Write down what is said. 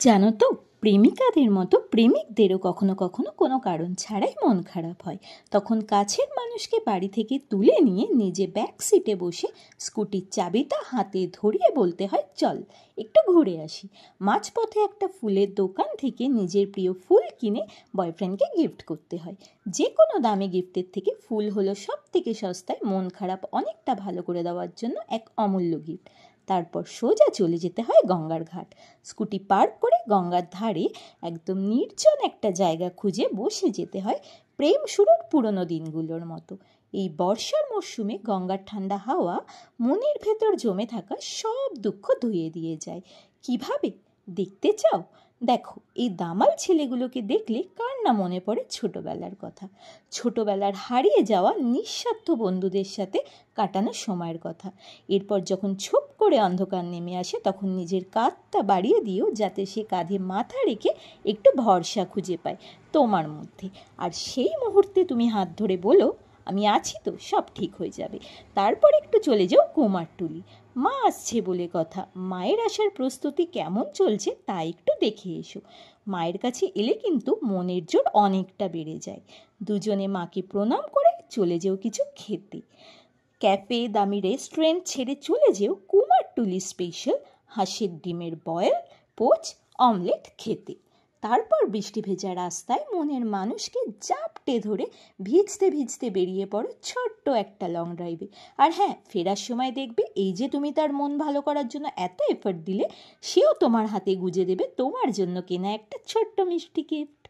জানো তো, প্রেমিকাদের মতো প্রেমিকদেরও কখনো কখনো কোনো কারণ ছাড়াই মন খারাপ হয়। তখন কাছের মানুষকে বাড়ি থেকে তুলে নিয়ে নিজে ব্যাক সিটে বসে স্কুটির চাবিটা হাতে ধরিয়ে বলতে হয়, চল একটু ঘুরে আসি। মাঝপথে একটা ফুলের দোকান থেকে নিজের প্রিয় ফুল কিনে বয়ফ্রেন্ডকে গিফট করতে হয়। যে কোনো দামি গিফটের থেকে ফুল হলো সব থেকে সস্তায় মন খারাপ অনেকটা ভালো করে দেওয়ার জন্য এক অমূল্য গিফট। তারপর সোজা চলে যেতে হয় গঙ্গার ঘাট। স্কুটি পার্ক করে গঙ্গার ধারে একদম নির্জন একটা জায়গা খুঁজে বসে যেতে হয় প্রেম শুরুর পুরনো দিনগুলোর মতো। এই বর্ষার মরশুমে গঙ্গার ঠান্ডা হাওয়া মনের ভেতর জমে থাকা সব দুঃখ ধুয়ে দিয়ে যায়। কিভাবে দেখতে চাও? দেখো, এই দামাল ছেলেগুলোকে দেখলে কার না মনে পড়ে ছোটবেলার কথা, ছোটবেলার হারিয়ে যাওয়া নিঃস্বার্থ বন্ধুদের সাথে কাটানো সময়ের কথা। এরপর যখন ছোপ করে অন্ধকার নেমে আসে, তখন নিজের কাঁধটা বাড়িয়ে দিও যাতে সে কাঁধে মাথা রেখে একটু ভরসা খুঁজে পায় তোমার মধ্যে। আর সেই মুহূর্তে তুমি হাত ধরে বলো, আমি আছি তো, সব ঠিক হয়ে যাবে। তারপর একটু চলে যাও কুমারটুলি। মা আসছে বলে কথা, মায়ের আসার প্রস্তুতি কেমন চলছে তা একটু দেখে এসো। মায়ের কাছে এলে কিন্তু মনের জোর অনেকটা বেড়ে যায়। দুজনে মাকে প্রণাম করে চলে যেও কিছু খেতে। ক্যাফে, দামি রেস্টুরেন্ট ছেড়ে চলে যেও কুমারটুলি স্পেশাল হাঁসের ডিমের বয়েল, পোচ, অমলেট খেতে। তারপর বৃষ্টি ভেজা রাস্তায় মনের মানুষকে জাপটে ধরে ভিজতে ভিজতে বেরিয়ে পড়ো ছোট্ট একটা লং ড্রাইভে। আর হ্যাঁ, ফেরার সময় দেখবে এই যে তুমি তার মন ভালো করার জন্য এত এফর্ট দিলে, সেও তোমার হাতে গুজে দেবে তোমার জন্য কেনা একটা ছোট্ট মিষ্টি গিফট।